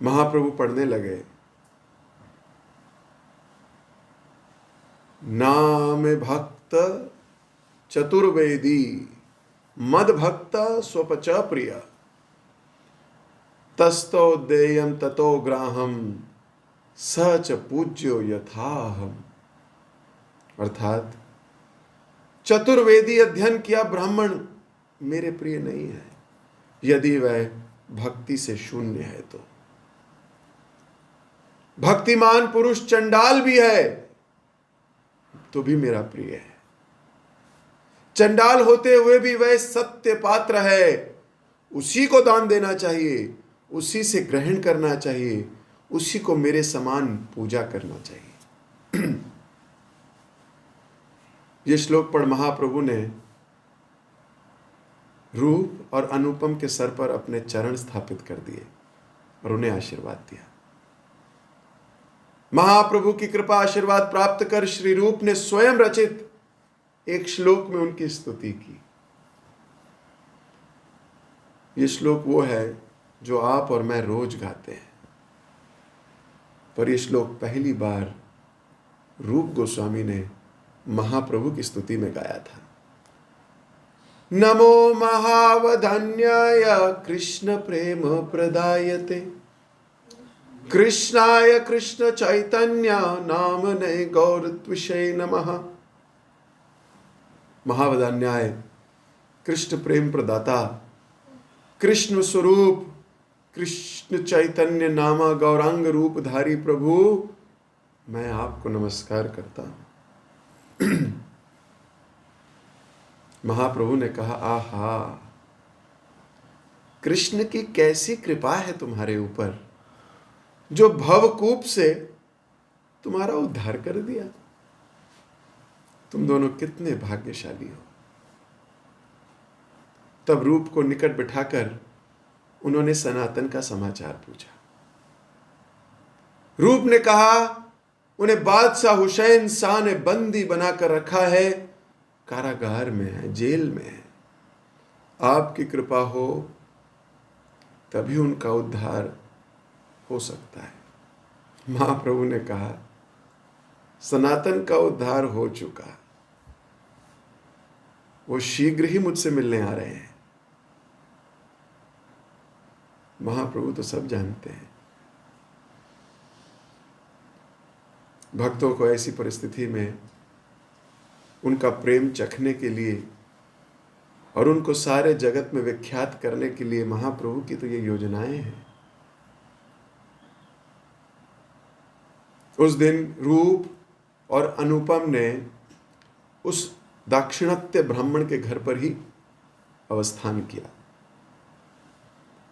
महाप्रभु पढ़ने लगे, नाम भक्त चतुर्वेदी मद भक्त स्वपच प्रिय तस्तो देयम ततो ग्राहम सच पूज्यो यथाहम। अर्थात चतुर्वेदी अध्ययन किया ब्राह्मण मेरे प्रिय नहीं है, यदि वह भक्ति से शून्य है तो। भक्तिमान पुरुष चंडाल भी है तो भी मेरा प्रिय है। चंडाल होते हुए भी वह सत्य पात्र है, उसी को दान देना चाहिए, उसी से ग्रहण करना चाहिए, उसी को मेरे समान पूजा करना चाहिए। यह श्लोक पढ़ महाप्रभु ने रूप और अनुपम के सर पर अपने चरण स्थापित कर दिए और उन्हें आशीर्वाद दिया। महाप्रभु की कृपा आशीर्वाद प्राप्त कर श्री रूप ने स्वयं रचित एक श्लोक में उनकी स्तुति की। यह श्लोक वो है जो आप और मैं रोज गाते हैं। पर ये श्लोक पहली बार रूप गोस्वामी ने महाप्रभु की स्तुति में गाया था। नमो महावधन्याय कृष्ण प्रेम प्रदायते कृष्णाय कृष्ण चैतन्य नामने गौरत्विषे नमः। महावधन्याय कृष्ण प्रेम प्रदाता, कृष्ण स्वरूप, कृष्ण चैतन्य नामा गौरांग रूपधारी प्रभु, मैं आपको नमस्कार करता हूं। महाप्रभु ने कहा, आहा, कृष्ण की कैसी कृपा है तुम्हारे ऊपर, जो भवकूप से तुम्हारा उद्धार कर दिया। तुम दोनों कितने भाग्यशाली हो। तब रूप को निकट बिठाकर उन्होंने सनातन का समाचार पूछा। रूप ने कहा, उन्हें बादशाह हुसैन शाह ने बंदी बनाकर रखा है, कारागार में है, जेल में है। आपकी कृपा हो तभी उनका उद्धार हो सकता है। महाप्रभु ने कहा, सनातन का उद्धार हो चुका, वो शीघ्र ही मुझसे मिलने आ रहे हैं। महाप्रभु तो सब जानते हैं। भक्तों को ऐसी परिस्थिति में उनका प्रेम चखने के लिए और उनको सारे जगत में विख्यात करने के लिए महाप्रभु की तो ये योजनाएं हैं। उस दिन रूप और अनुपम ने उस दाक्षिणात्य ब्राह्मण के घर पर ही अवस्थान किया।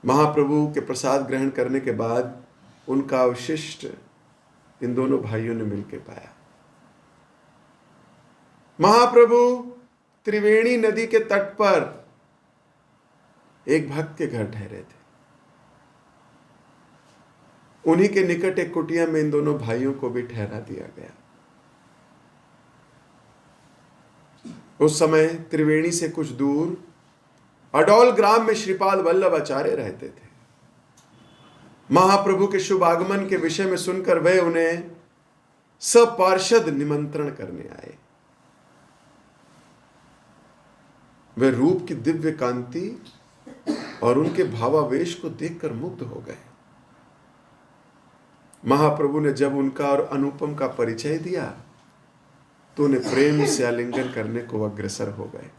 महाप्रभु के प्रसाद ग्रहण करने के बाद उनका अवशिष्ट इन दोनों भाइयों ने मिलकर पाया। महाप्रभु त्रिवेणी नदी के तट पर एक भक्त के घर ठहरे थे। उन्हीं के निकट एक कुटिया में इन दोनों भाइयों को भी ठहरा दिया गया। उस समय त्रिवेणी से कुछ दूर अडौल ग्राम में श्रीपाद वल्लभ आचार्य रहते थे। महाप्रभु के शुभ आगमन के विषय में सुनकर वे उन्हें सपार्षद निमंत्रण करने आए। वे रूप की दिव्य कांति और उनके भावावेश को देखकर मुग्ध हो गए। महाप्रभु ने जब उनका और अनुपम का परिचय दिया तो उन्हें प्रेम से आलिंगन करने को अग्रसर हो गए।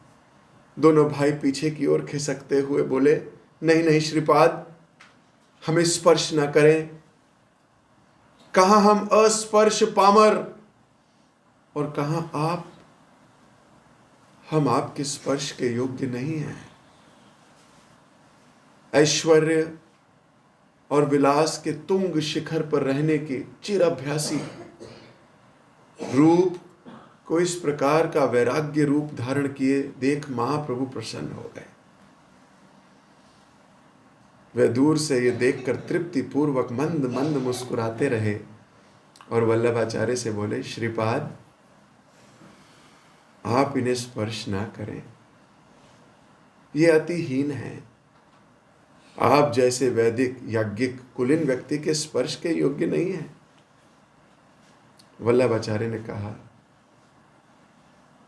दोनों भाई पीछे की ओर खिसकते हुए बोले, नहीं नहीं श्रीपाद, हमें स्पर्श ना करें। कहां हम अस्पर्श पामर और कहां आप, हम आपके स्पर्श के योग्य नहीं हैं। ऐश्वर्य और विलास के तुंग शिखर पर रहने के चिराभ्यासी रूप को इस प्रकार का वैराग्य रूप धारण किए देख महाप्रभु प्रसन्न हो गए। वे दूर से ये देखकर तृप्ति पूर्वक मंद मंद मुस्कुराते रहे और वल्लभाचार्य से बोले, श्रीपाद, आप इन्हें स्पर्श ना करें, ये अतिहीन है। आप जैसे वैदिक याज्ञिक कुलीन व्यक्ति के स्पर्श के योग्य नहीं है। वल्लभाचार्य ने कहा,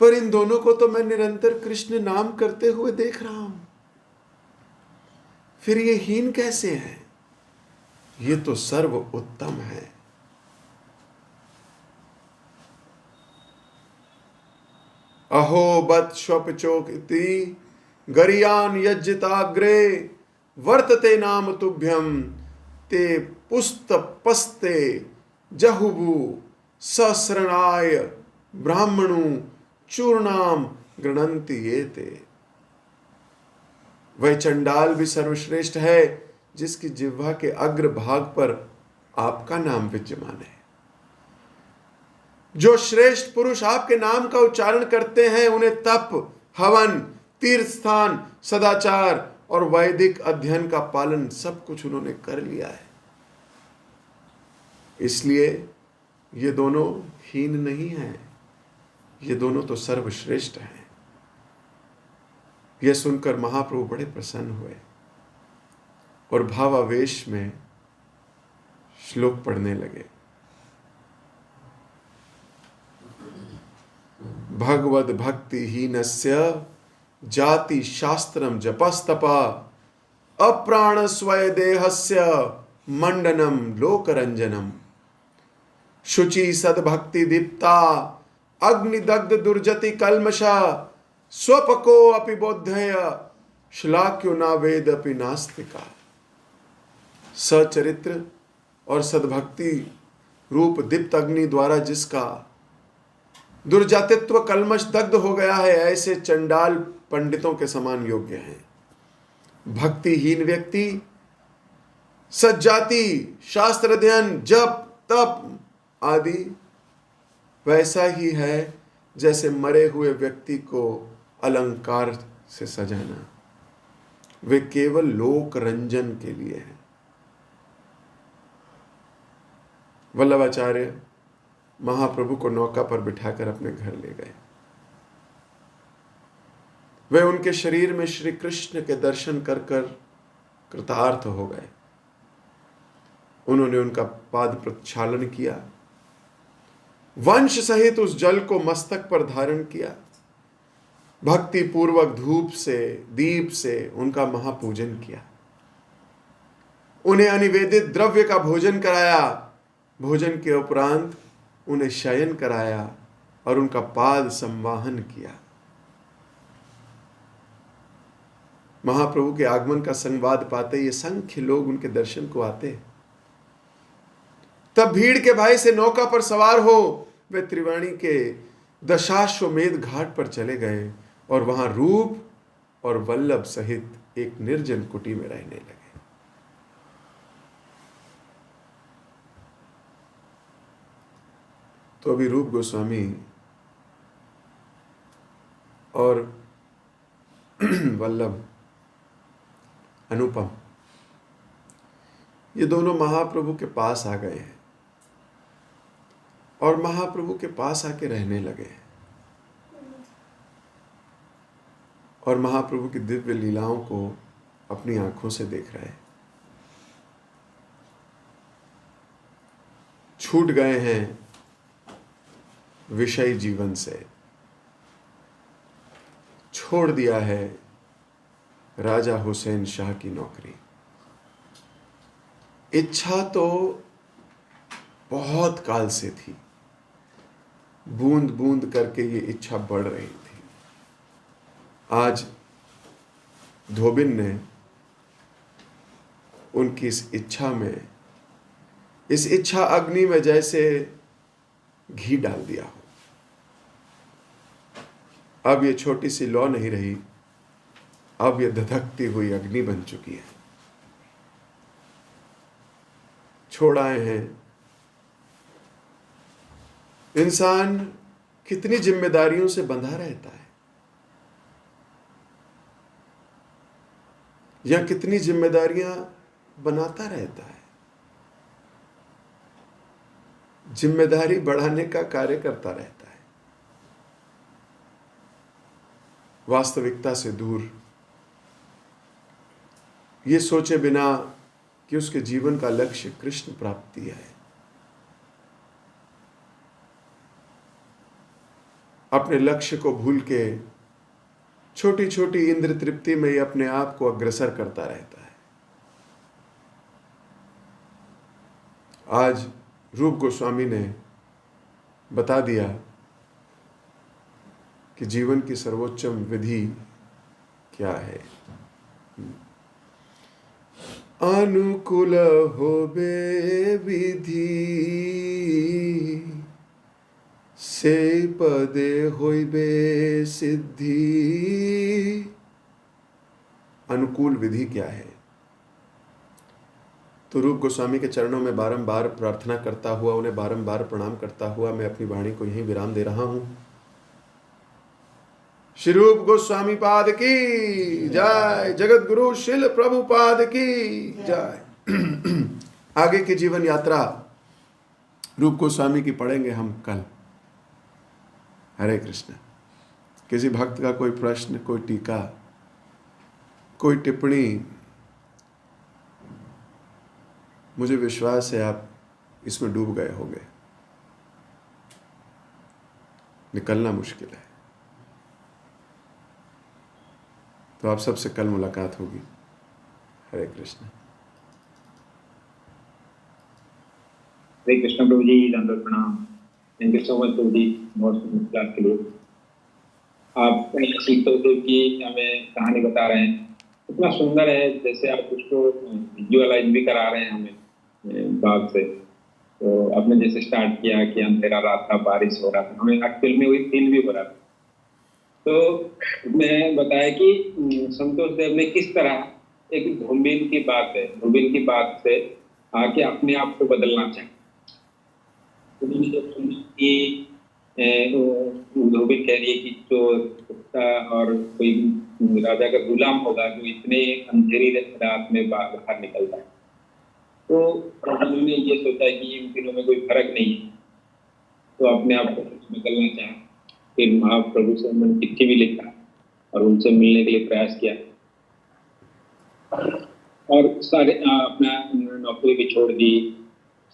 पर इन दोनों को तो मैं निरंतर कृष्ण नाम करते हुए देख रहा हूं, फिर ये हीन कैसे है? ये तो सर्व उत्तम है। अहो बत स्वपचोक इति गरियान यज्जिताग्रे वर्तते नाम तुभ्यम ते पुस्त पस्ते जहुबु सस्रणाय ब्राह्मणु चूर्णाम गृणंति ये ते। वह चंडाल भी सर्वश्रेष्ठ है जिसकी जिह्वा के अग्र भाग पर आपका नाम विद्यमान है। जो श्रेष्ठ पुरुष आपके नाम का उच्चारण करते हैं उन्हें तप, हवन, तीर्थ स्थान, सदाचार और वैदिक अध्ययन का पालन सब कुछ उन्होंने कर लिया है। इसलिए ये दोनों हीन नहीं हैं, ये दोनों तो सर्वश्रेष्ठ हैं। यह सुनकर महाप्रभु बड़े प्रसन्न हुए और भावावेश में श्लोक पढ़ने लगे। भगवद भक्ति हीनस्य जाति शास्त्रम जपस्तपा अप्राण स्वय देहस्य मंडनम लोकरंजनम शुचि सद्भक्ति दीप्ता अग्निदग्ध दुर्जति कल्मषा स्वपको अपि बोधय श्लाघ्यो न वेद अपि नास्तिका। सचरित्र और सद्भक्ति रूप दीप्त अग्नि द्वारा जिसका दुर्जातित्व कल्मश दग्ध हो गया है, ऐसे चंडाल पंडितों के समान योग्य है। भक्तिहीन व्यक्ति सज्जाति शास्त्र अध्ययन जप तप आदि वैसा ही है जैसे मरे हुए व्यक्ति को अलंकार से सजाना। वे केवल लोक रंजन के लिए है। वल्लभाचार्य महाप्रभु को नौका पर बिठाकर अपने घर ले गए। वे उनके शरीर में श्री कृष्ण के दर्शन कर कर कृतार्थ हो गए। उन्होंने उनका पाद प्रक्षालन किया, वंश सहित उस जल को मस्तक पर धारण किया, भक्ति पूर्वक धूप से दीप से उनका महापूजन किया, उन्हें अनिवेदित द्रव्य का भोजन कराया, भोजन के उपरांत उन्हें शयन कराया और उनका पाद संवाहन किया। महाप्रभु के आगमन का संवाद पाते ये संख्य लोग उनके दर्शन को आते। तब भीड़ के भाई से नौका पर सवार हो वे त्रिवेणी के दशाश्वमेध घाट पर चले गए और वहां रूप और वल्लभ सहित एक निर्जन कुटी में रहने लगे। तो अभी रूप गोस्वामी और वल्लभ अनुपम ये दोनों महाप्रभु के पास आ गए हैं और महाप्रभु के पास आके रहने लगे हैं और महाप्रभु की दिव्य लीलाओं को अपनी आंखों से देख रहे हैं। छूट गए हैं विषय जीवन से, छोड़ दिया है राजा हुसैन शाह की नौकरी। इच्छा तो बहुत काल से थी, बूंद बूंद करके ये इच्छा बढ़ रही थी। आज धोबिन ने उनकी इस इच्छा अग्नि में जैसे घी डाल दिया हो। अब ये छोटी सी लौ नहीं रही, अब ये धधकती हुई अग्नि बन चुकी है। छोड़ आए हैं। इंसान कितनी जिम्मेदारियों से बंधा रहता है या कितनी जिम्मेदारियां बनाता रहता है। जिम्मेदारी बढ़ाने का कार्य करता रहता है, वास्तविकता से दूर, ये सोचे बिना कि उसके जीवन का लक्ष्य कृष्ण प्राप्ति है। अपने लक्ष्य को भूल के छोटी छोटी इंद्र तृप्ति में ही अपने आप को अग्रसर करता रहता है। आज रूप गोस्वामी ने बता दिया कि जीवन की सर्वोच्चम विधि क्या है। अनुकूल होबे विधि से पदे होइबे सिद्धि। अनुकूल विधि क्या है? तो रूप गोस्वामी के चरणों में बारंबार प्रार्थना करता हुआ, उन्हें बारंबार प्रणाम करता हुआ मैं अपनी वाणी को यहीं विराम दे रहा हूं। श्री रूप गोस्वामी पाद की जय, जगत गुरु शिल प्रभुपाद की जय। आगे की जीवन यात्रा रूप गोस्वामी की पढ़ेंगे हम कल। हरे कृष्ण। किसी भक्त का कोई प्रश्न, कोई टीका, कोई टिप्पणी मुझे विश्वास है आप इसमें डूब गए होंगे, निकलना मुश्किल है। तो आप सबसे कल मुलाकात होगी। हरे कृष्ण। हरे कृष्ण प्रभु जी, दंडवत प्रणाम। थैंक यू सो मच प्रभु जी, बहुत क्लास के लिए। आप सीखते देव की हमें कहानी बता रहे हैं, इतना सुंदर है, जैसे आप उसको विजुअलाइज भी करा रहे हैं हमें बात से। तो आपने जैसे स्टार्ट किया कि अंधेरा रात था, बारिश हो रहा था, हमें एक्चुअल में वही फील भी हो रहा था। तो मैं बताया कि संतोष देव ने किस तरह एक धूमिल की बात है, धूमिल की बात से आके अपने आप को बदलना चाहिए। उन्होंने जब सुना कि धोबी कह रही है कि जो कुत्ता और कोई राजा का गुलाम होगा जो इतने अंधेरी रात में बाहर निकलता है, तो उन्होंने ये सोचा कि इन तीनों में कोई फर्क नहीं है, तो अपने आप को बदलना चाहा। फिर महाप्रभु से उन्होंने चिट्ठी भी लिखा और उनसे मिलने के लिए प्रयास किया, और सारे अपना नौकरी भी छोड़ दी,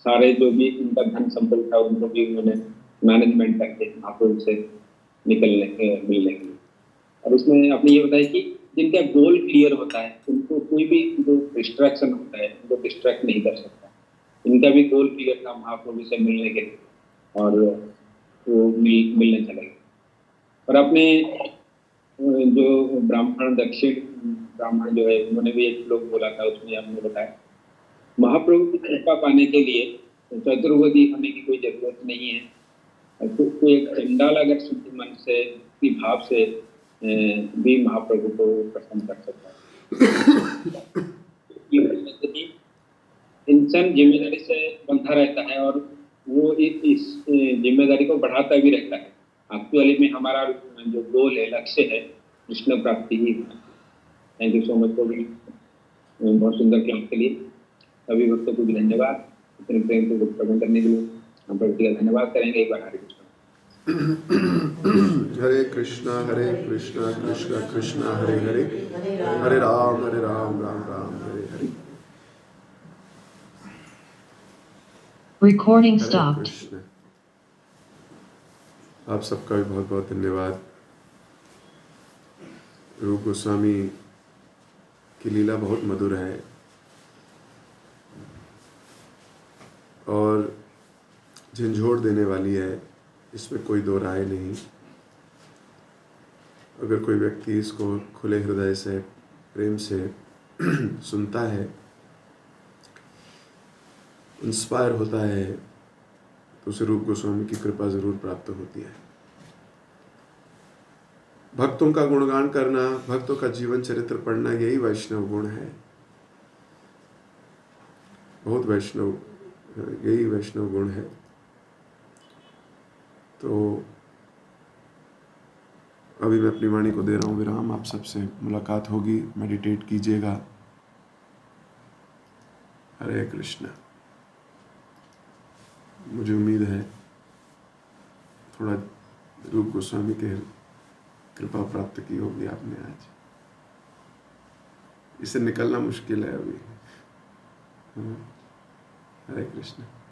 सारे जो भी उनका धन संपत्ति था उनको भी उन्होंने मैनेजमेंट करके महाप्रभु से मिलने के लिए। और उसमें आपने ये बताया कि जिनका गोल क्लियर होता है उनको कोई भी जो डिस्ट्रैक्शन होता है उनको डिस्ट्रैक्ट नहीं कर सकता। इनका भी गोल क्लियर था महाप्रभु से मिलने के लिए, और वो मिलने चले गए। और अपने जो ब्राह्मण दक्षिण ब्राह्मण जो है उन्होंने भी एक श्लोक बोला था, उसमें आपने बताया महाप्रभु की कृपा पाने के लिए चतुर्वेदी होने की कोई जरूरत नहीं है। तो कोई एक चंडाल अगर शुद्ध मन से भाव से भी महाप्रभु को प्रसन्न कर सकता है। इंसान जिम्मेदारी से बंधा रहता है और वो इस जिम्मेदारी को बढ़ाता भी रहता है। एक्चुअली में हमारा जो गोल है, लक्ष्य है, कृष्ण प्राप्ति ही है। Thank you so much for बहुत सुंदर क्लास के लिए। सभी भक्तों को भी धन्यवाद, इतने प्रेम से प्रबंध करने के लिए हम प्रभु का धन्यवाद करेंगे। एक बार हरे कृष्ण। हरे कृष्णा कृष्णा कृष्णा हरे हरे, हरे राम राम राम हरे हरे। Recording हरे stopped. कृष्ण। आप सबका भी बहुत बहुत धन्यवाद। रूप गोस्वामी की लीला बहुत मधुर है और झंझोड़ देने वाली है, इसमें कोई दो राय नहीं। अगर कोई व्यक्ति इसको खुले हृदय से प्रेम से सुनता है, इंस्पायर होता है, तो उसे रूप गोस्वामी की कृपा जरूर प्राप्त होती है। भक्तों का गुणगान करना, भक्तों का जीवन चरित्र पढ़ना, यही वैष्णव गुण है। बहुत वैष्णव, यही वैष्णव गुण है। तो अभी मैं अपनी वाणी को दे रहा हूँ विराम। आप सबसे मुलाकात होगी, मेडिटेट कीजिएगा। हरे कृष्ण। मुझे उम्मीद है थोड़ा रूप गोस्वामी के कृपा प्राप्त की होगी आपने आज। इससे निकलना मुश्किल है अभी। हरे कृष्ण।